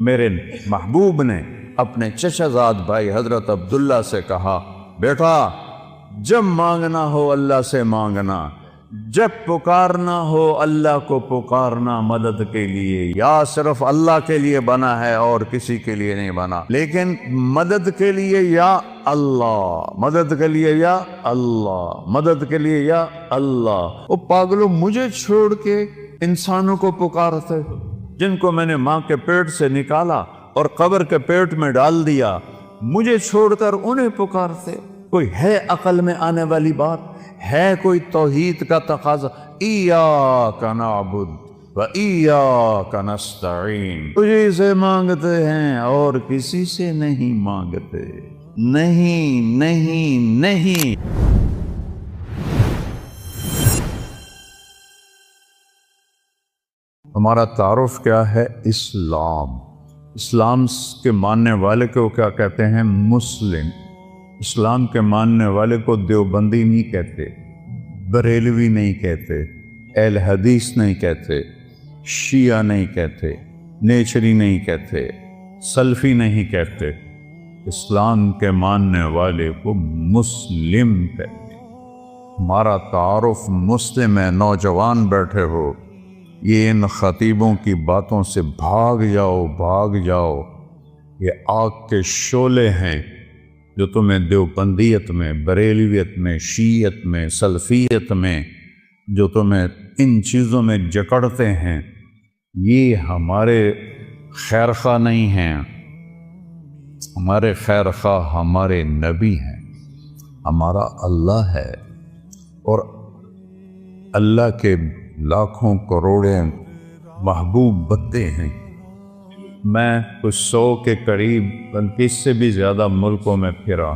میرے محبوب نے اپنے چچا زاد بھائی حضرت عبداللہ سے کہا، بیٹا جب مانگنا ہو اللہ سے مانگنا، جب پکارنا ہو اللہ کو پکارنا مدد کے لیے، یا صرف اللہ کے لیے بنا ہے اور کسی کے لیے نہیں بنا، لیکن مدد کے لیے یا اللہ، مدد کے لیے یا اللہ، مدد کے لیے یا اللہ۔ وہ پاگلو، مجھے چھوڑ کے انسانوں کو پکارتے جن کو میں نے ماں کے پیٹ سے نکالا اور قبر کے پیٹ میں ڈال دیا، مجھے چھوڑ کر انہیں پکارتے؟ کوئی ہے عقل میں آنے والی بات؟ ہے کوئی توحید کا تقاضا؟ ایاک نعبد و ایاک نستعین، تجھے سے مانگتے ہیں اور کسی سے نہیں مانگتے، نہیں نہیں نہیں۔ ہمارا تعارف کیا ہے؟ اسلام۔ اسلام کے ماننے والے کو کیا کہتے ہیں؟ مسلم۔ اسلام کے ماننے والے کو دیوبندی نہیں کہتے، بریلوی نہیں کہتے، اہل حدیث نہیں کہتے، شیعہ نہیں کہتے، نیچری نہیں کہتے، سلفی نہیں کہتے۔ اسلام کے ماننے والے کو مسلم کہتے ہیں۔ ہمارا تعارف مسلم ہے۔ نوجوان بیٹھے ہو، یہ ان خطیبوں کی باتوں سے بھاگ جاؤ، بھاگ جاؤ۔ یہ آگ کے شعلے ہیں جو تمہیں دیوبندیت میں، بریلویت میں، شیعت میں، سلفیت میں جو تمہیں ان چیزوں میں جکڑتے ہیں، یہ ہمارے خیرخواہ نہیں ہیں۔ ہمارے خیرخواہ ہمارے نبی ہیں، ہمارا اللہ ہے، اور اللہ کے لاکھوں کروڑیں محبوب بندے ہیں۔ میں کچھ 100 کے قریب بلکہ اس سے بھی زیادہ ملکوں میں پھرا۔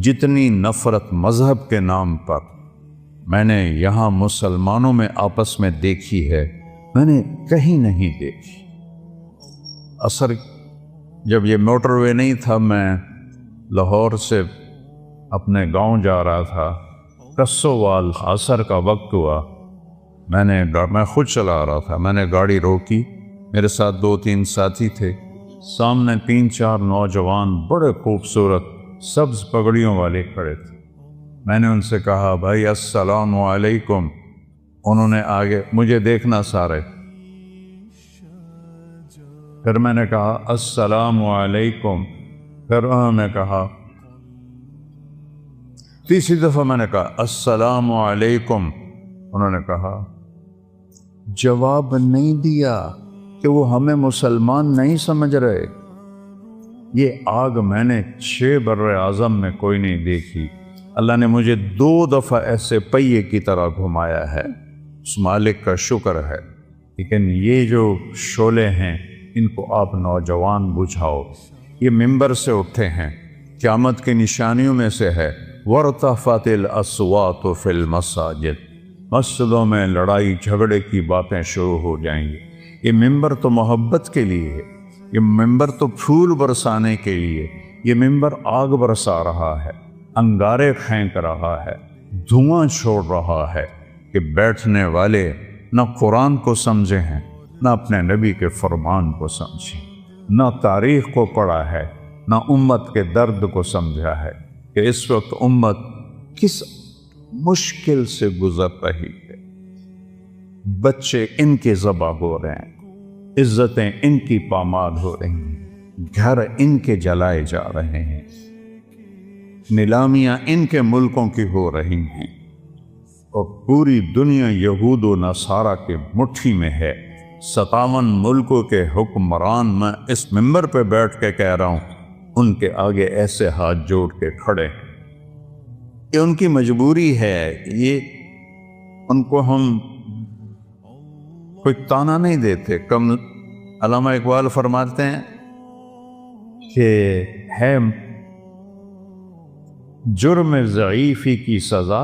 جتنی نفرت مذہب کے نام پر میں نے یہاں مسلمانوں میں آپس میں دیکھی ہے، میں نے کہیں نہیں دیکھی۔ اثر جب یہ موٹر وے نہیں تھا، میں لاہور سے اپنے گاؤں جا رہا تھا، کسووال، عصر کا وقت ہوا، میں خود چلا رہا تھا، میں نے گاڑی روکی، میرے ساتھ 2-3 ساتھی تھے، سامنے 3-4 نوجوان بڑے خوبصورت سبز پگڑیوں والے کھڑے تھے۔ میں نے ان سے کہا، بھائی السلام علیکم۔ انہوں نے آگے مجھے دیکھنا سارے، پھر میں نے کہا السلام علیکم، پھر انہوں نے کہا، تیسری دفعہ میں نے کہا السلام علیکم، انہوں نے کہا، جواب نہیں دیا کہ وہ ہمیں مسلمان نہیں سمجھ رہے۔ یہ آگ میں نے 6 بر اعظم میں کوئی نہیں دیکھی۔ اللہ نے مجھے 2 دفعہ ایسے پہیے کی طرح گھمایا ہے، اس مالک کا شکر ہے۔ لیکن یہ جو شعلے ہیں، ان کو آپ نوجوان بجھاؤ۔ یہ ممبر سے اٹھے ہیں، قیامت کی نشانیوں میں سے ہے وَارْتَفَعَتِ الْأَصْوَاتُ فِي الْمَسَاجِدِ، مسجدوں میں لڑائی جھگڑے کی باتیں شروع ہو جائیں گی۔ یہ ممبر تو محبت کے لیے ہے، یہ ممبر تو پھول برسانے کے لیے، یہ ممبر آگ برسا رہا ہے، انگارے پھینک رہا ہے، دھواں چھوڑ رہا ہے کہ بیٹھنے والے نہ قرآن کو سمجھے ہیں، نہ اپنے نبی کے فرمان کو سمجھیں، نہ تاریخ کو پڑھا ہے، نہ امت کے درد کو سمجھا ہے کہ اس وقت امت کس مشکل سے گزر رہی ہے۔ بچے ان کے ذبح ہو رہے ہیں، عزتیں ان کی پامال ہو رہی ہیں، گھر ان کے جلائے جا رہے ہیں، نیلامیاں ان کے ملکوں کی ہو رہی ہیں، اور پوری دنیا یہود و نصارہ کے مٹھی میں ہے۔ 57 ملکوں کے حکمران، میں اس ممبر پہ بیٹھ کے کہہ رہا ہوں، ان کے آگے ایسے ہاتھ جوڑ کے کھڑے ہیں۔ یہ ان کی مجبوری ہے، یہ ان کو ہم کوئی تانا نہیں دیتے۔ کم علامہ اقبال فرماتے ہیں کہ ہے جرم ضعیفی کی سزا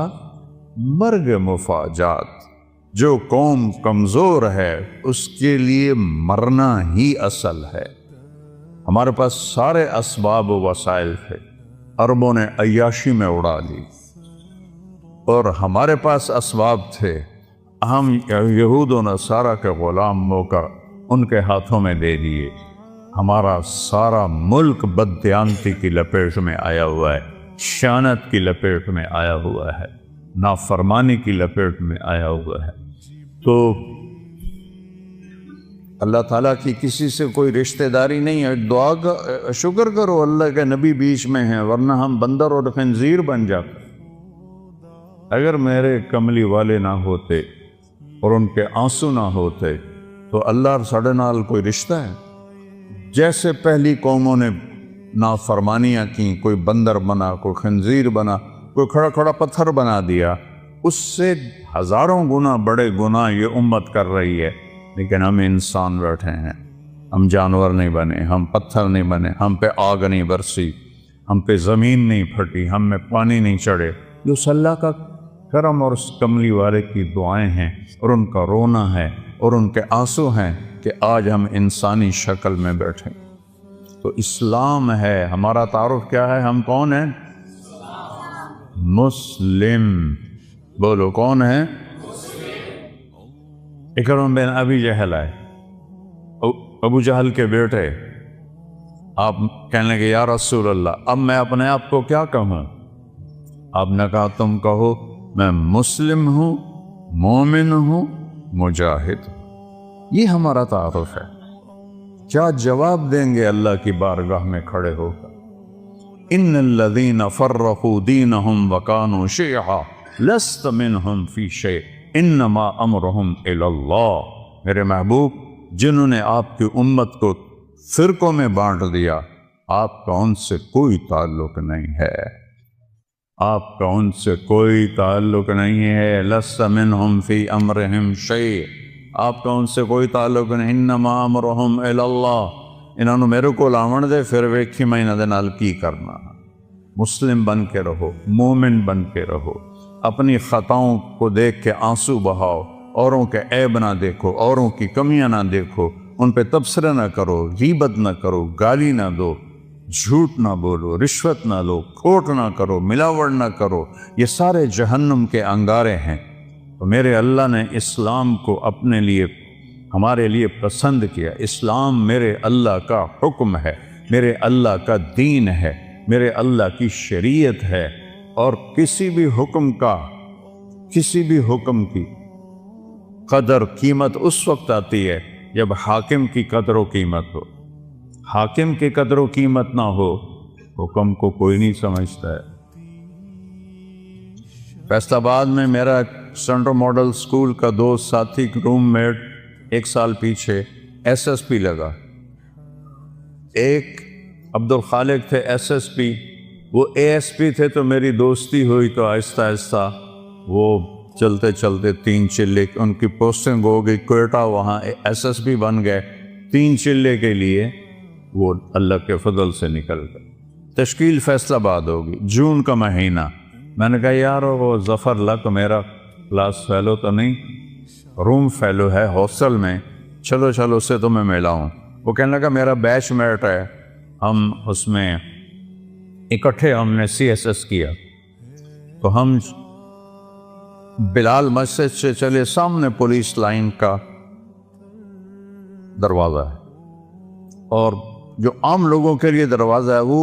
مرگ مفاجات، جو قوم کمزور ہے اس کے لیے مرنا ہی اصل ہے۔ ہمارے پاس سارے اسباب و وسائل تھے، عربوں نے عیاشی میں اڑا لی، اور ہمارے پاس اسباب تھے، ہم یہود و نصارہ کے غلام ہو کر ان کے ہاتھوں میں دے دیے۔ ہمارا سارا ملک بددیانتی کی لپیٹ میں آیا ہوا ہے، خیانت کی لپیٹ میں آیا ہوا ہے، نافرمانی کی لپیٹ میں آیا ہوا ہے۔ تو اللہ تعالیٰ کی کسی سے کوئی رشتہ داری نہیں ہے۔ دعا کا شکر کرو اللہ کے نبی بیچ میں ہیں، ورنہ ہم بندر اور خنزیر بن جاتے۔ اگر میرے کملی والے نہ ہوتے اور ان کے آنسو نہ ہوتے تو اللہ اور ساڑھے نال کوئی رشتہ ہے؟ جیسے پہلی قوموں نے نافرمانیاں کی، کوئی بندر بنا، کوئی خنزیر بنا، کوئی کھڑا کھڑا پتھر بنا دیا، اس سے ہزاروں گنا بڑے گناہ یہ امت کر رہی ہے۔ لیکن ہم انسان بیٹھے ہیں، ہم جانور نہیں بنے، ہم پتھر نہیں بنے، ہم پہ آگ نہیں برسی، ہم پہ زمین نہیں پھٹی، ہم میں پانی نہیں چڑھے۔ جو اللہ کا کرم اور اس کملی والے کی دعائیں ہیں اور ان کا رونا ہے اور ان کے آنسو ہیں کہ آج ہم انسانی شکل میں بیٹھے۔ تو اسلام ہے ہمارا تعارف۔ کیا ہے؟ ہم کون ہیں؟ مسلم۔ بولو کون ہے؟ اکرم بن ابی جہل ہے، ابو جہل کے بیٹے۔ آپ کہنے لگے یا رسول اللہ اب میں اپنے آپ کو کیا کہوں؟ آپ نے کہا تم کہو میں مسلم ہوں، مومن ہوں، مجاہد ہوں۔ یہ ہمارا تعارف ہے۔ کیا جواب دیں گے اللہ کی بارگاہ میں کھڑے ہو کر؟ ان الذین فرقوا دینہم وکانوا شیعا لست منہم فی شیء انما امرہم الی اللہ۔ میرے محبوب، جنہوں نے آپ کی امت کو فرقوں میں بانٹ دیا، آپ کا ان سے کوئی تعلق نہیں ہے، آپ کا ان سے کوئی تعلق نہیں ہے۔ لست منہم فی امرہم شیء، آپ کا ان سے کوئی تعلق نہیں۔ انما امرہم الی اللہ، انہوں نے میرے کو لاون دے پھر ویکھی میں انہاں دے نال کی کرنا۔ مسلم بن کے رہو، مومن بن کے رہو، اپنی خطاؤں کو دیکھ کے آنسو بہاؤ، اوروں کے عیب نہ دیکھو، اوروں کی کمیاں نہ دیکھو، ان پہ تبصرہ نہ کرو، غیبت نہ کرو، گالی نہ دو، جھوٹ نہ بولو، رشوت نہ لو، کھوٹ نہ کرو، ملاوٹ نہ کرو۔ یہ سارے جہنم کے انگارے ہیں۔ تو میرے اللہ نے اسلام کو اپنے لیے، ہمارے لیے پسند کیا۔ اسلام میرے اللہ کا حکم ہے، میرے اللہ کا دین ہے، میرے اللہ کی شریعت ہے۔ اور کسی بھی حکم کی قدر قیمت اس وقت آتی ہے جب حاکم کی قدر و قیمت ہو۔ حاکم کی قدر و قیمت نہ ہو، حکم کو کوئی نہیں سمجھتا ہے۔ فیصل آباد میں میرا سینٹرل ماڈل اسکول کا دوست ساتھی روم میٹ 1 سال پیچھے SSP لگا۔ ایک عبدالخالق تھے SSP، وہ ASP تھے۔ تو میری دوستی ہوئی تو آہستہ آہستہ وہ چلتے چلتے 3 چلے ان کی پوسٹنگ ہو گئی کوئٹہ، وہاں SSP بن گئے۔ 3 چلے کے لیے وہ اللہ کے فضل سے نکل گئے۔ تشکیل فیصل آباد ہوگی، جون کا مہینہ۔ میں نے کہا یار وہ ظفر لک میرا کلاس فیلو تو نہیں، روم فیلو ہے ہاسٹل میں، چلو اس سے تو میں ملاؤں۔ وہ کہنے لگا میرا بیچ میٹ ہے، ہم اس میں اکٹھے ہم نے CSS کیا۔ تو ہم بلال مسجد سے چلے، سامنے پولیس لائن کا دروازہ ہے، اور جو عام لوگوں کے لیے دروازہ ہے وہ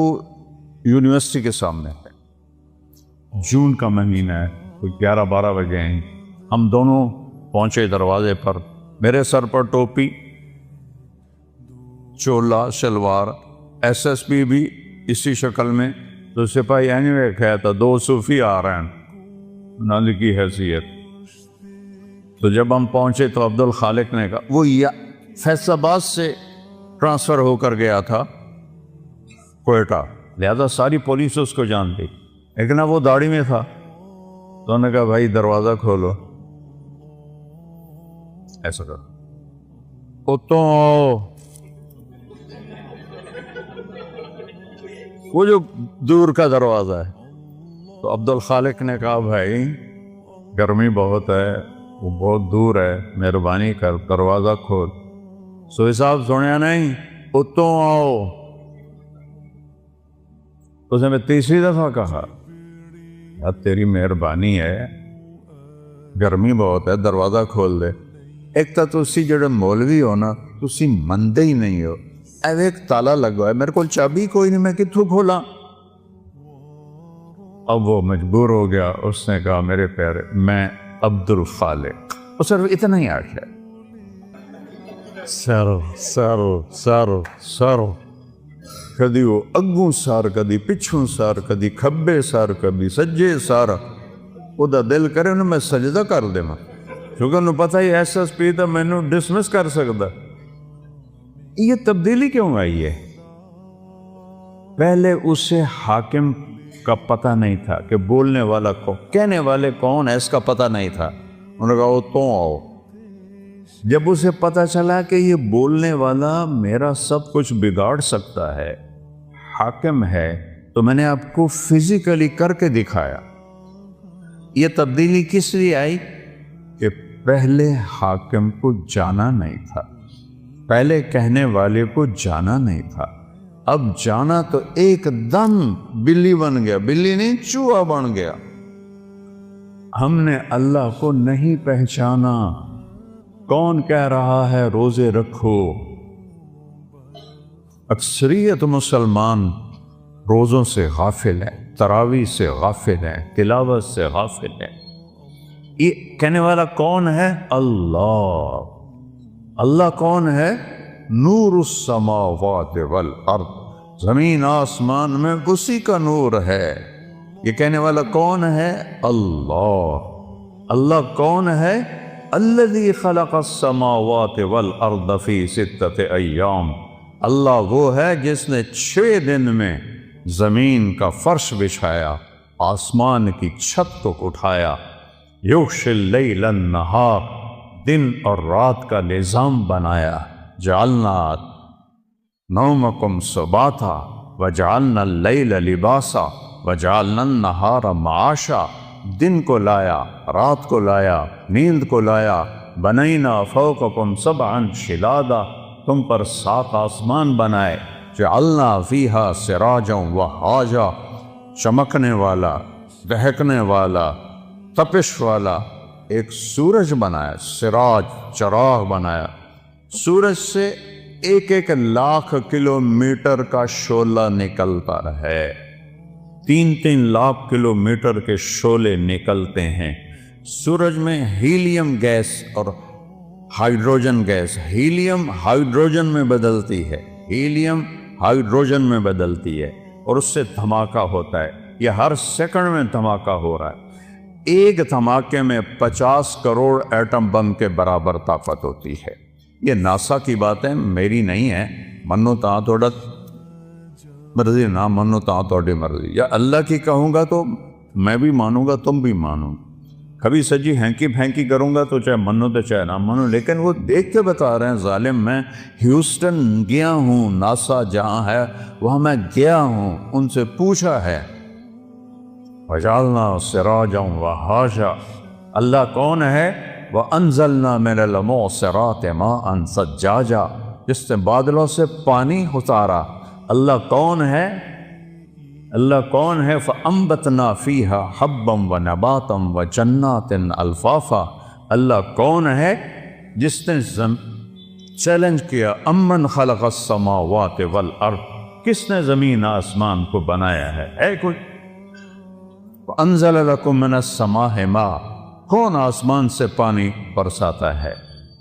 یونیورسٹی کے سامنے ہے۔ جون کا مہینہ ہے، کوئی 11-12 بجے ہیں۔ ہم دونوں پہنچے دروازے پر، میرے سر پر ٹوپی، چولا شلوار، SSP بھی اسی شکل میں۔ تو سپاہی اینوے کہا تھا 2 صوفی آ رہے ہیں نال کی حیثیت۔ تو جب ہم پہنچے تو عبدالخالق نے کہا، وہ فیصل آباد سے ٹرانسفر ہو کر گیا تھا کوئٹہ، لہذا ساری پولیس اس کو جانتی، لیکن وہ داڑھی میں تھا۔ تو انہوں نے کہا بھائی دروازہ کھولو، ایسا کرو، اتوں وہ جو دور کا دروازہ ہے۔ تو عبدالخالق نے کہا بھائی گرمی بہت ہے، وہ بہت دور ہے، مہربانی کر دروازہ کھول۔ سوئی صاحب سنیا نہیں، اتوں آؤ۔ اس نے میں تیسری دفعہ کہا یار تیری مہربانی ہے، گرمی بہت ہے، دروازہ کھول دے۔ ایک تو تسی جڑے مولوی ہو نا، تسی مندے ہی نہیں ہو، اب ایک تالا لگا ہے، میرے کو چابی کوئی نہیں، میں کتوں کھولا؟ اب وہ مجبور ہو گیا، اس نے کہا میرے پیارے میں عبد الخالق، وہ صرف اتنا ہی آخر سر سر سر سر، کدی وہ اگوں سار، کدی پچھوں سار، کدی کھبے سار، کدی سجے سار، وہ دا دل کرے انہوں میں سجدہ کر دے ماں، کیونکہ انہوں پتہ ہی ایس ایس پی تھا، میں انہوں ڈسمس کر سکتا۔ یہ تبدیلی کیوں آئی ہے؟ پہلے اسے حاکم کا پتہ نہیں تھا کہ بولنے والا کون، کہنے والے کون ہے، اس کا پتہ نہیں تھا۔ انہوں نے کہا وہ تو آؤ۔ جب اسے پتہ چلا کہ یہ بولنے والا میرا سب کچھ بگاڑ سکتا ہے، حاکم ہے، تو میں نے آپ کو فزیکلی کر کے دکھایا۔ یہ تبدیلی کس لیے آئی؟ کہ پہلے حاکم کو جانا نہیں تھا، پہلے کہنے والے کو جانا نہیں تھا، اب جانا تو ایک دم بلی بن گیا، بلی نہیں چوہا بن گیا۔ ہم نے اللہ کو نہیں پہچانا۔ کون کہہ رہا ہے روزے رکھو؟ اکثریت مسلمان روزوں سے غافل ہیں، تراویح سے غافل ہیں، تلاوت سے غافل ہیں۔ یہ کہنے والا کون ہے؟ اللہ۔ اللہ کون ہے؟ نور السماوات والارض، زمین آسمان میں اسی کا نور ہے۔ یہ کہنے والا کون ہے؟ اللہ۔ اللہ کون ہے؟ الذی خلق السماوات والارض فی 6 ایام، اللہ وہ ہے جس نے 6 دن میں زمین کا فرش بچھایا، آسمان کی چھت کو اٹھایا، یغشی اللیل النہار، دن اور رات کا نظام بنایا، جعلنا نومکم سباتا وجعلنا اللیل لباسا وجعلنا النہار معاشا، دن کو لایا، رات کو لایا، نیند کو لایا، بنینا فوقکم سبعا شدادا، تم پر 7 آسمان بنائے، جعلنا فیہا سراجا وہاجا، چمکنے والا، دہکنے والا، تپش والا ایک سورج بنایا، سراج چراغ بنایا۔ سورج سے 1 لاکھ کلومیٹر کا شعلہ نکلتا ہے، 3 لاکھ کلومیٹر کے شعلے نکلتے ہیں۔ سورج میں ہیلیم گیس اور ہائیڈروجن گیس، ہیلیم ہائیڈروجن میں بدلتی ہے، ہیلیم ہائیڈروجن میں بدلتی ہے، اور اس سے دھماکہ ہوتا ہے۔ یہ ہر سیکنڈ میں دھماکہ ہو رہا ہے۔ ایک دھماکے میں 50 کروڑ ایٹم بم کے برابر طاقت ہوتی ہے۔ یہ ناسا کی بات ہے، میری نہیں ہے۔ منو تاں توڑا مرضی، نہ منو تاں توڑی مرضی، یا اللہ کی کہوں گا تو میں بھی مانوں گا، تم بھی مانو۔ کبھی سجی ہینکی پھینکی کروں گا تو چاہے منو تو چاہے نہ منو، لیکن وہ دیکھ کے بتا رہے ہیں ظالم۔ میں ہیوسٹن گیا ہوں، ناسا جہاں ہے وہاں میں گیا ہوں، ان سے پوچھا ہے۔ وَجَعَلْنَا سِرَاجًا وَهَاجًا، اللہ کون ہے؟ وَأَنزَلْنَا مِنَ الْمُعْصِرَاتِ مَاءً ثَجَّاجًا، جس نے بادلوں سے پانی اتارا۔ اللہ کون ہے؟ اللہ کون ہے؟ فَأَنبَتْنَا فِيهَا حَبًّا وَنَبَاتًا وَجَنَّاتٍ أَلْفَافًا، اللہ کون ہے جس نے چیلنج کیا، أَمَّنْ خَلَقَ السَّمَاوَاتِ وَالْأَرْضِ، کس نے زمین آسمان کو بنایا ہے کوئی؟ وَأَنزَلَ لَكُم مِّنَ السَّمَاءِ مَاءً، کون آسمان سے پانی برساتا ہے؟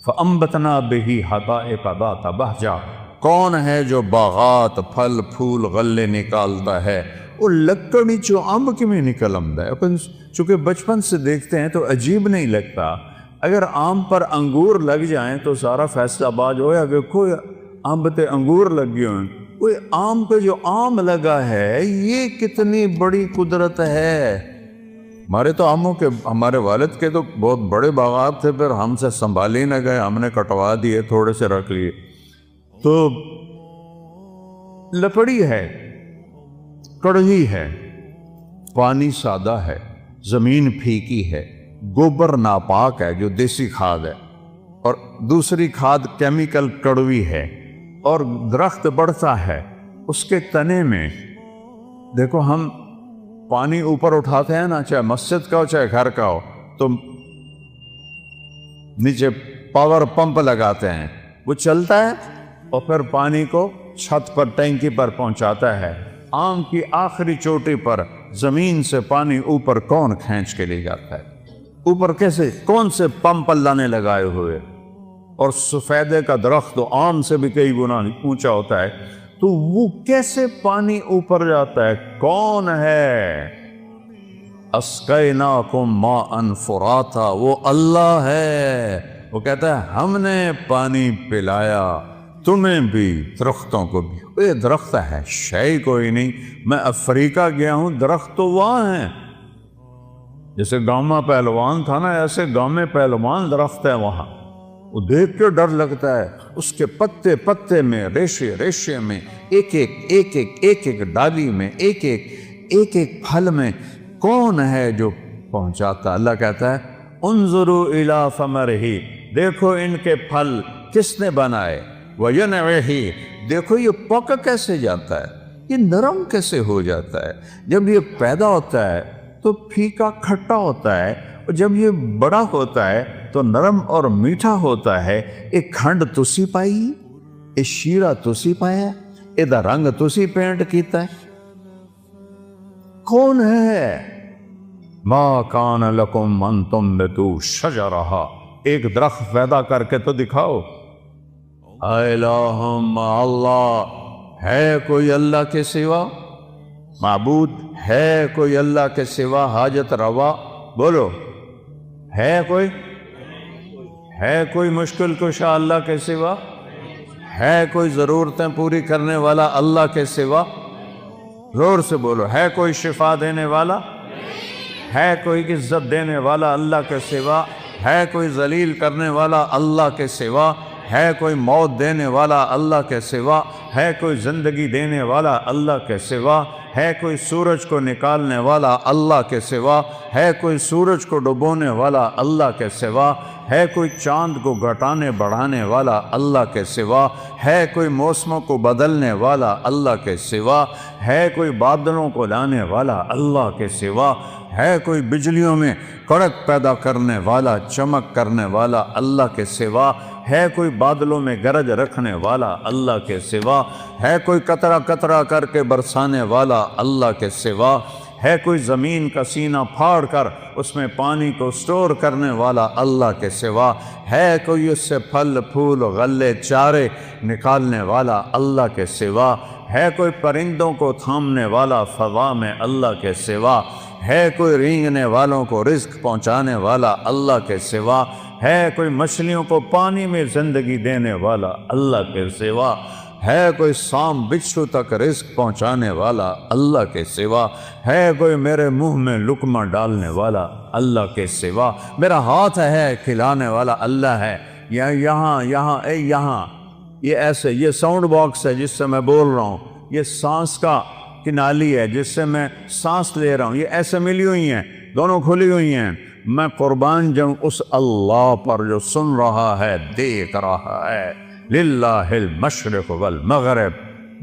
فَأَنبَتْنَا بِهِ حَدَائِقَ ذَاتَ بَهْجَةٍ، کون ہے جو باغات پھل پھول غلے نکالتا ہے؟ وہ لکڑی چو امب کی میں نکل آمدا ہے۔ چونکہ بچپن سے دیکھتے ہیں تو عجیب نہیں لگتا۔ اگر آم پر انگور لگ جائیں تو سارا فیصلہ آباد ہویا کہ کوئی آم تے انگور لگے ہوئے، کوئی آم پہ جو آم لگا ہے یہ کتنی بڑی قدرت ہے۔ ہمارے تو آموں کے، ہمارے والد کے تو بہت بڑے باغات تھے، پھر ہم سے سنبھال ہی نہ گئے، ہم نے کٹوا دیے، تھوڑے سے رکھ لیے۔ تو لکڑی ہے، کڑوی ہے، پانی سادہ ہے، زمین پھیکی ہے، گوبر ناپاک ہے جو دیسی کھاد ہے، اور دوسری کھاد کیمیکل کڑوی ہے، اور درخت بڑھتا ہے اس کے تنے میں۔ دیکھو ہم پانی اوپر اٹھاتے ہیں نا، چاہے مسجد کا ہو چاہے گھر کا ہو، تو نیچے پاور پمپ لگاتے ہیں، وہ چلتا ہے اور پھر پانی کو چھت پر ٹینکی پر پہنچاتا ہے، آم کی آخری چوٹی پر زمین سے پانی اوپر کون کھینچ کے لے جاتا ہے؟ اوپر کیسے؟ کون سے پمپ اللہ نے لگائے ہوئے؟ اور سفیدے کا درخت تو آم سے بھی کئی گنا اونچا ہوتا ہے، تو وہ کیسے پانی اوپر جاتا ہے؟ کون ہے؟ اسقیناکم ماء فراتا، وہ اللہ ہے۔ وہ کہتا ہے ہم نے پانی پلایا تمہیں بھی، درختوں کو بھی۔ یہ درخت ہے شے کوئی نہیں، میں افریقہ گیا ہوں، درخت تو وہاں ہیں۔ جیسے گاؤں میں پہلوان تھا نا، ایسے گاؤں میں پہلوان درخت ہے وہاں، وہ دیکھ کے ڈر لگتا ہے۔ اس کے پتے پتے میں، ریشے ریشے میں، ایک ایک ڈالی میں، ایک ایک پھل میں کون ہے جو پہنچاتا؟ اللہ کہتا ہے انظروا الی ثمرہ، دیکھو ان کے پھل کس نے بنائے، وینعہ، دیکھو یہ پک کیسے جاتا ہے، یہ نرم کیسے ہو جاتا ہے۔ جب یہ پیدا ہوتا ہے تو پھیکا کھٹا ہوتا ہے، اور جب یہ بڑا ہوتا ہے تو نرم اور میٹھا ہوتا ہے۔ ایک کھنڈ تسی پائی، ایک شیرہ تسی پایا، ایدہ رنگ تسی پینٹ کیتا ہے۔ کون ہے؟ ما کان لکم ان تنبتوا شجرہا، ایک درخت پیدا کر کے تو دکھاؤ۔ الہ مع اللہ، ہے کوئی اللہ کے سوا معبود؟ ہے کوئی اللہ کے سوا حاجت روا؟ بولو، ہے کوئی؟ ہے کوئی مشکل کشا اللہ کے سوا؟ ہے کوئی ضرورتیں پوری کرنے والا اللہ کے سوا؟ زور سے بولو، ہے کوئی شفا دینے والا؟ ہے کوئی عزت دینے والا اللہ کے سوا؟ ہے کوئی ذلیل کرنے والا اللہ کے سوا؟ ہے کوئی موت دینے والا اللہ کے سوا؟ ہے کوئی زندگی دینے والا اللہ کے سوا؟ ہے کوئی سورج کو نکالنے والا اللہ کے سوا؟ ہے کوئی سورج کو ڈبونے والا اللہ کے سوا؟ ہے کوئی چاند کو گھٹانے بڑھانے والا اللہ کے سوا؟ ہے کوئی موسموں کو بدلنے والا اللہ کے سوا؟ ہے کوئی بادلوں کو لانے والا اللہ کے سوا؟ ہے کوئی بجلیوں میں کڑک پیدا کرنے والا، چمک کرنے والا اللہ کے سوا؟ ہے کوئی بادلوں میں گرج رکھنے والا اللہ کے سوا؟ ہے کوئی قطرہ قطرہ کر کے برسانے والا اللہ کے سوا؟ ہے کوئی زمین کا سینہ پھاڑ کر اس میں پانی کو سٹور کرنے والا اللہ کے سوا؟ ہے کوئی اس سے پھل پھول غلے چارے نکالنے والا اللہ کے سوا؟ ہے کوئی پرندوں کو تھامنے والا فضا میں اللہ کے سوا؟ ہے کوئی رینگنے والوں کو رزق پہنچانے والا اللہ کے سوا؟ ہے کوئی مچھلیوں کو پانی میں زندگی دینے والا اللہ کے سوا؟ ہے کوئی سام بچھو تک رزق پہنچانے والا اللہ کے سوا؟ ہے کوئی میرے منہ میں لقمہ ڈالنے والا اللہ کے سوا؟ میرا ہاتھ ہے کھلانے والا اللہ ہے، یا یہاں یہ ایسے، یہ ساؤنڈ باکس ہے جس سے میں بول رہا ہوں، یہ سانس کا کنالی ہے جس سے میں سانس لے رہا ہوں، یہ ایسے ملی ہوئی ہیں، دونوں کھلی ہوئی ہیں۔ میں قربان جاؤں اس اللہ پر جو سن رہا ہے، دیکھ رہا ہے۔ للہ المشرق والمغرب،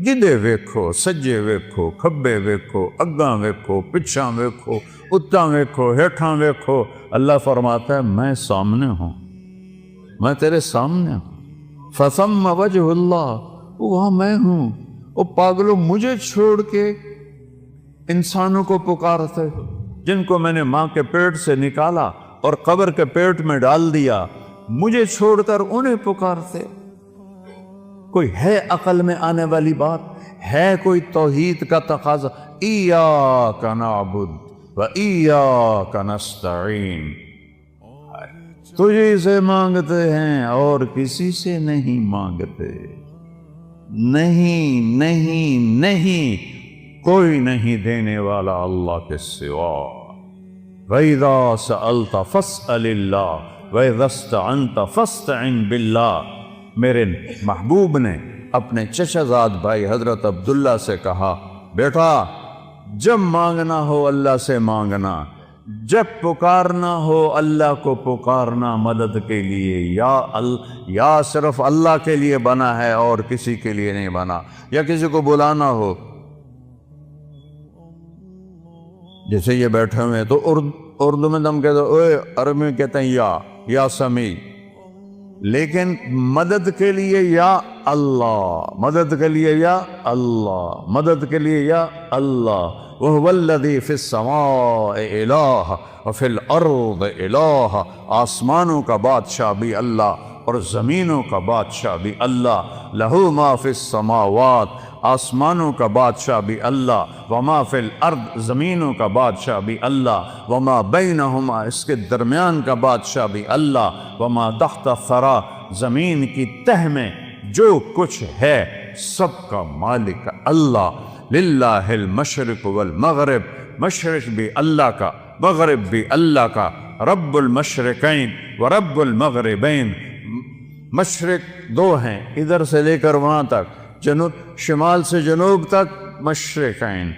جدے ویکھو، سجے ویکھو، کھبے ویکھو، اگاں ویکھو، پچھاں ویکھو، اتاں ویکھو، ہیٹھاں ویکھو، اللہ فرماتا ہے میں سامنے ہوں، میں تیرے سامنے ہوں۔ فثم وجہ اللہ، وہاں میں ہوں۔ وہ پاگلوں، مجھے چھوڑ کے انسانوں کو پکارتے جن کو میں نے ماں کے پیٹ سے نکالا اور قبر کے پیٹ میں ڈال دیا، مجھے چھوڑ کر انہیں پکارتے۔ کوئی ہے عقل میں آنے والی بات؟ ہے کوئی توحید کا تقاضا؟ ایاک نعبد و ایاک نستعین، تجھے سے مانگتے ہیں اور کسی سے نہیں مانگتے۔ نہیں نہیں نہیں، کوئی نہیں دینے والا اللہ کے سوا۔ وَإِذَا سَأَلْتَ فَاسْأَلِ اللَّهَ وَإِذَا اسْتَعَنْتَ فَاسْتَعِنْ بِاللَّهِ۔ میرے محبوب نے اپنے چچا زاد بھائی حضرت عبداللہ سے کہا، بیٹا جب مانگنا ہو اللہ سے مانگنا، جب پکارنا ہو اللہ کو پکارنا مدد کے لیے، یا صرف اللہ کے لیے بنا ہے اور کسی کے لیے نہیں بنا، یا کسی کو بلانا ہو، جیسے یہ بیٹھے ہوئے تو اردو میں دم کہتے ہیں، عربی میں کہتے ہیں یا سمیع، لیکن مدد کے لیے یا اللہ، مدد کے لیے یا اللہ، مدد کے لیے یا اللہ۔ وَهُوَ الَّذِي فِي السَّمَاءِ إِلَٰهٌ وَفِي الْأَرْضِ إِلَٰهٌ، آسمانوں کا بادشاہ بھی اللہ اور زمینوں کا بادشاہ بھی اللہ۔ لَهُ مَا فِي السَّمَاوَاتِ، آسمانوں کا بادشاہ بھی اللہ، وَمَا فِي الْأَرْضِ، زمینوں کا بادشاہ بھی اللہ، وَمَا بَيْنَهُمَا، اس کے درمیان کا بادشاہ بھی اللہ، وَمَا تَحْتَ الثَّرَىٰ، زمین کی تہ میں جو کچھ ہے سب کا مالک اللہ۔ لِلَّهِ الْمَشْرِقُ وَالْمَغْرِبُ، مشرق بھی اللہ کا، مغرب بھی اللہ کا۔ رب المشرقین ورب المغربین، مشرق دو ہیں ادھر سے لے کر وہاں تک، جنوب شمال سے جنوب تک مشرقین،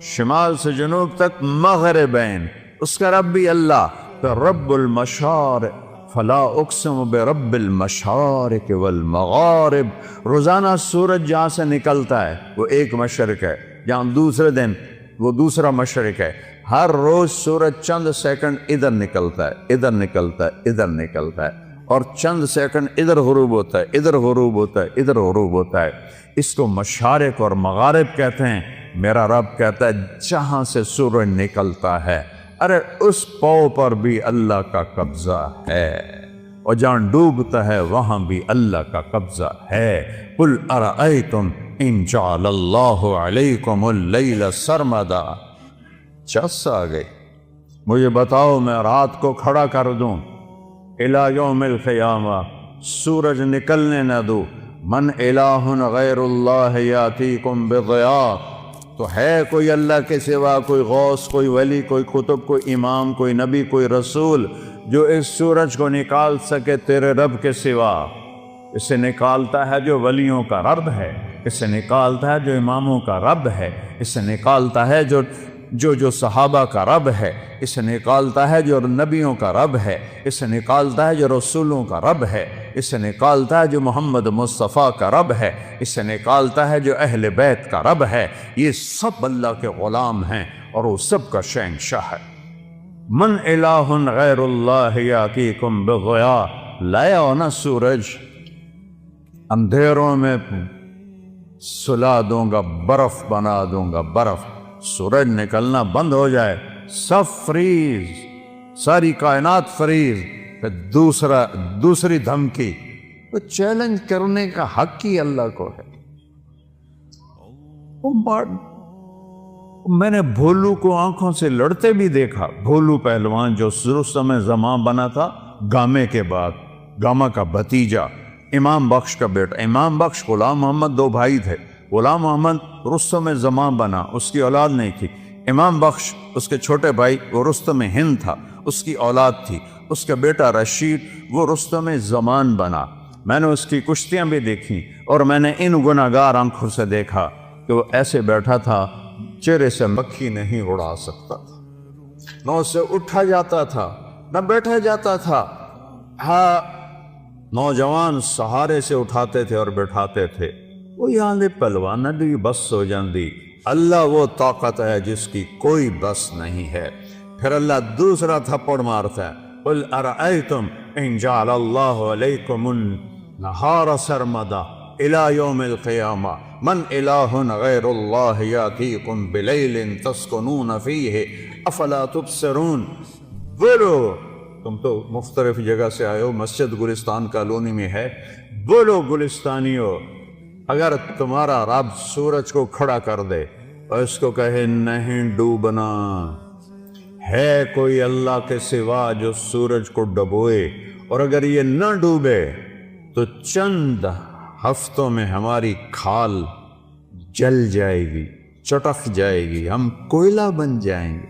شمال سے جنوب تک مغربین، اس کا رب بھی اللہ۔ تو رب المشارق، فلا اقسم برب المشارق والمغارب، روزانہ سورج جہاں سے نکلتا ہے وہ ایک مشرق ہے، جہاں دوسرے دن وہ دوسرا مشرق ہے۔ ہر روز سورج چند سیکنڈ ادھر نکلتا ہے، ادھر نکلتا ہے، ادھر نکلتا ہے، اور چند سیکنڈ ادھر غروب ہوتا ہے، ادھر غروب ہوتا ہے، ادھر غروب ہوتا ہے۔ اس کو مشارق اور مغارب کہتے ہیں۔ میرا رب کہتا ہے جہاں سے سورج نکلتا ہے، ارے اس پاؤں پر بھی اللہ کا قبضہ ہے، اور جہاں ڈوبتا ہے وہاں بھی اللہ کا قبضہ ہے۔ قُلْ أَرَأَيْتُمْ إِنْ جَعَلَ اللَّهُ عَلَيْكُمُ اللَّيْلَ سَرْمَدًا، چس آ گئی، مجھے بتاؤ میں رات کو کھڑا کر دوں إِلَى يَوْمِ الْقِيَامَةِ، سورج نکلنے نہ دوں، من الہ غیر اللہ یاتیکم بضیاء، تو ہے کوئی اللہ کے سوا، کوئی غوث، کوئی ولی، کوئی قطب، کوئی امام، کوئی نبی، کوئی رسول جو اس سورج کو نکال سکے تیرے رب کے سوا؟ اسے نکالتا ہے جو ولیوں کا رب ہے، اسے نکالتا ہے جو اماموں کا رب ہے، اسے نکالتا ہے جو صحابہ کا رب ہے، اسے نکالتا ہے جو نبیوں کا رب ہے، اسے نکالتا ہے جو رسولوں کا رب ہے، اسے نکالتا ہے جو محمد مصطفیٰ کا رب ہے، اسے نکالتا ہے جو اہل بیت کا رب ہے۔ یہ سب اللہ کے غلام ہیں اور وہ سب کا شہنشاہ ہے۔ من الہ غیر اللہ یاتیکم بضیاء، لایا ہونا سورج، اندھیروں میں سلا دوں گا، برف بنا دوں گا، برف، سورج نکلنا بند ہو جائے، سب فریز، ساری کائنات فریز۔ پھر دوسری دھمکی، تو چیلنج کرنے کا حق ہی اللہ کو ہے۔ میں نے بھولو کو آنکھوں سے لڑتے بھی دیکھا، بھولو پہلوان جو رستم زمان بنا تھا گامے کے بعد، گاما کا بھتیجا، امام بخش کا بیٹا۔ امام بخش غلام محمد دو بھائی تھے، غلام محمد رستم زمان بنا، اس کی اولاد نہیں تھی۔ امام بخش اس کے چھوٹے بھائی، وہ رستم ہند تھا، اس کی اولاد تھی۔ اس کا بیٹا رشید وہ رستم زمان بنا۔ میں نے اس کی کشتیاں بھی دیکھیں، اور میں نے ان گناہگار آنکھوں سے دیکھا کہ وہ ایسے بیٹھا تھا، چہرے سے مکھی نہیں اڑا سکتا تھا، نہ اسے اٹھا جاتا تھا نہ بیٹھا جاتا تھا۔ ہاں، نوجوان سہارے سے اٹھاتے تھے اور بیٹھاتے تھے۔ وہ یہاں دے پہلوان دی بس ہو جاندی۔ اللہ وہ طاقت ہے جس کی کوئی بس نہیں ہے۔ پھر اللہ دوسرا تھپڑ مارتا ہے، قُلْ أَرَأَيْتُمْ إِنْ جَعَلَ اللَّهُ عَلَيْكُمُ النَّهَارَ سَرْمَدًا إِلَى يَوْمِ الْقِيَامَةِ مَنْ إِلَٰهٌ غَيْرُ اللَّهِ يَأْتِيكُمْ بِلَيْلٍ تَسْكُنُونَ فِيهِ أَفَلَا تُبْصِرُونَ۔ بولو، تم تو مختلف جگہ سے آئے ہو، مسجد گلستان کالونی میں ہے، بولو گلستانیو، اگر تمہارا رب سورج کو کھڑا کر دے اور اس کو کہے نہیں ڈوبنا، ہے کوئی اللہ کے سوا جو سورج کو ڈبوئے، اور اگر یہ نہ ڈوبے تو چند ہفتوں میں ہماری کھال جل جائے گی، چٹک جائے گی، ہم کوئلہ بن جائیں گے،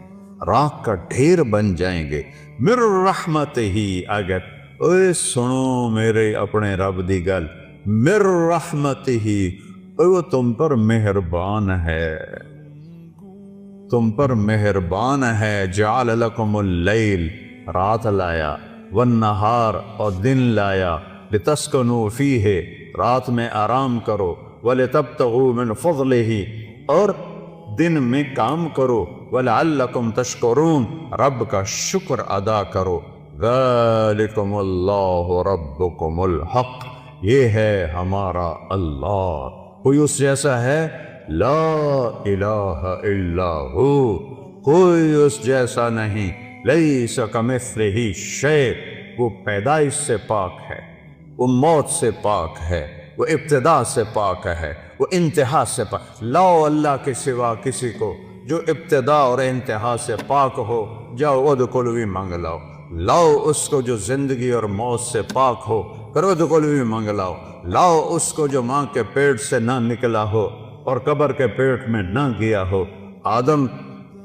راکھ کا ڈھیر بن جائیں گے۔ مر رحمت ہی، اگر اے سنو میرے اپنے رب دی گل، مر رحمت ہی، وہ تم پر مہربان ہے، تم پر مہربان ہے۔ جعل لکم اللیل، رات لایا، والنہار، اور دن لایا، لتسکنوا فیہ، رات میں آرام کرو، ولتبتغوا من فضلہ، اور دن میں کام کرو، ولعلکم تشکرون، رب کا شکر ادا کرو۔ ذالکم اللہ ربکم الحق، یہ ہے ہمارا اللہ، کوئی اس جیسا ہے؟ لا الہ الا ہو، کوئی اس جیسا نہیں، لیس کمثلہ شیء، وہ پیدائش سے پاک ہے، وہ موت سے پاک ہے، وہ ابتدا سے پاک ہے، وہ انتہا سے پاک۔ لاؤ اللہ کے سوا کسی کو جو ابتدا اور انتہا سے پاک ہو، جاؤ ادخلوا مانگ لاؤ۔ لاؤ اس کو جو زندگی اور موت سے پاک ہو، پھر ادخلوا مانگ لاؤ۔ لاؤ اس کو جو ماں کے پیٹ سے نہ نکلا ہو اور قبر کے پیٹ میں نہ گیا ہو۔ آدم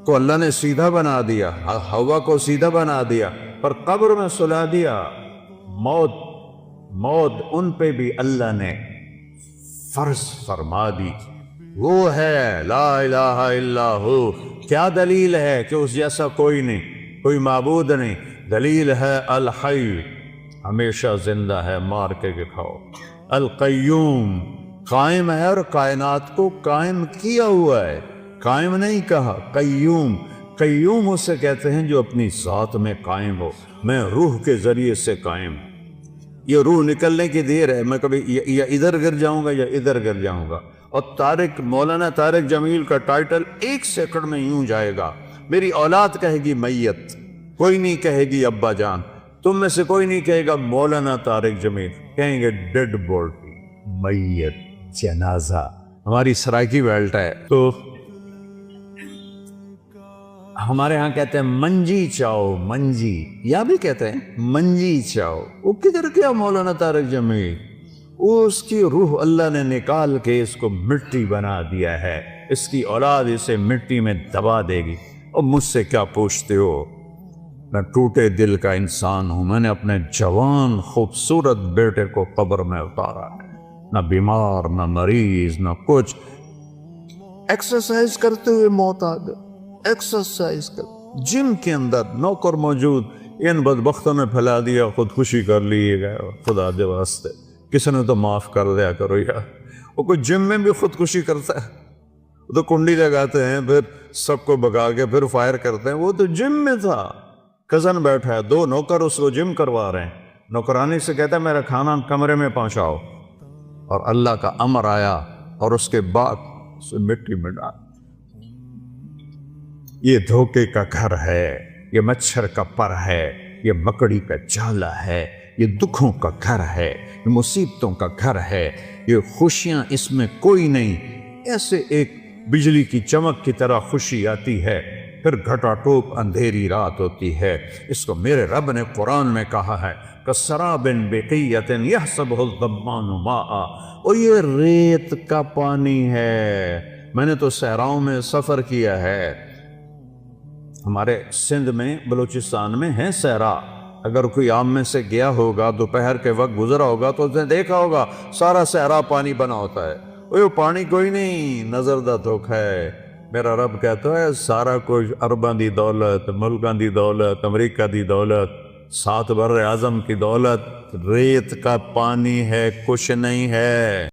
کو اللہ نے سیدھا بنا دیا، حوا کو سیدھا بنا دیا، پر قبر میں سلا دیا۔ موت ان پہ بھی اللہ نے فرض فرما دی۔ وہ ہے لا الہ الا ہو۔ کیا دلیل ہے کہ اس جیسا کوئی نہیں، کوئی معبود نہیں؟ دلیل ہے الحی، ہمیشہ زندہ ہے، مار کے دکھاؤ۔ القیوم، قائم ہے اور کائنات کو قائم کیا ہوا ہے، قائم نہیں کہا، قیوم۔ قیوم اسے کہتے ہیں جو اپنی ذات میں قائم ہو۔ میں روح کے ذریعے سے قائم ہوں، یہ روح نکلنے کی دیر ہے، میں کبھی یا ادھر گر جاؤں گا یا ادھر گر جاؤں گا۔ اور مولانا طارق جمیل کا ٹائٹل 1 سیکنڈ میں یوں جائے گا، میری اولاد کہے گی میت، کوئی نہیں کہے گی ابا جان، تم میں سے کوئی نہیں کہے گا مولانا طارق جمیل، کہیں گے ڈیڈ باڈی، میت، جنازہ۔ ہماری سرائکی بیلٹ ہے تو ہمارے ہاں کہتے ہیں منجی چاؤ، منجی، یا بھی کہتے ہیں منجی چاؤ۔ وہ کدھر گیا مولانا طارق جمیل؟ اس کی روح اللہ نے نکال کے اس کو مٹی بنا دیا ہے، اس کی اولاد اسے مٹی میں دبا دے گی۔ اور مجھ سے کیا پوچھتے ہو؟ میں ٹوٹے دل کا انسان ہوں، میں نے اپنے جوان خوبصورت بیٹے کو قبر میں اتارا ہے، نہ بیمار نہ مریض نہ کچھ، ایکسرسائز کرتے ہوئے موت آ گئی۔ ایکسرسائز کر، جم کے اندر نوکر موجود، ان بدبختوں نے پھیلا دیا، خودکشی کر لیے گئے، خدا دے واسطے کسی نے تو معاف کر دیا کرو یار۔ وہ کوئی جم میں بھی خودکشی کرتا ہے؟ وہ تو کنڈی لگاتے ہیں، پھر سب کو بگا کے پھر فائر کرتے ہیں۔ وہ تو جم میں تھا، کزن بیٹھا ہے، 2 نوکر اس کو جم کروا رہے ہیں، نوکرانی سے کہتا ہے میرا کھانا کمرے میں پہنچاؤ، اور اللہ کا امر آیا اور اس کے بعد اسے مٹی میں ڈال۔ یہ دھوکے کا گھر ہے، یہ مچھر کا پر ہے، یہ مکڑی کا جالا ہے، یہ دکھوں کا گھر ہے، یہ مصیبتوں کا گھر ہے، یہ خوشیاں اس میں کوئی نہیں۔ ایسے ایک بجلی کی چمک کی طرح خوشی آتی ہے، پھر گھٹا ٹوپ اندھیری رات ہوتی ہے۔ اس کو میرے رب نے قرآن میں کہا ہے کسراب بقیۃ یحسبہ الظمآن ماء، اور یہ ریت کا پانی ہے۔ میں نے تو صحراؤں میں سفر کیا ہے، ہمارے سندھ میں بلوچستان میں ہے صحرا، اگر کوئی عام میں سے گیا ہوگا دوپہر کے وقت گزرا ہوگا تو اس نے دیکھا ہوگا سارا صحرا پانی بنا ہوتا ہے، وہ پانی کوئی نہیں، نظر دا دھوکا ہے۔ میرا رب کہتا ہے سارا کچھ، ارباں دی دولت، ملکاں دی دولت، امریکہ دی دولت، 7 بر اعظم کی دولت ریت کا پانی ہے، کچھ نہیں ہے۔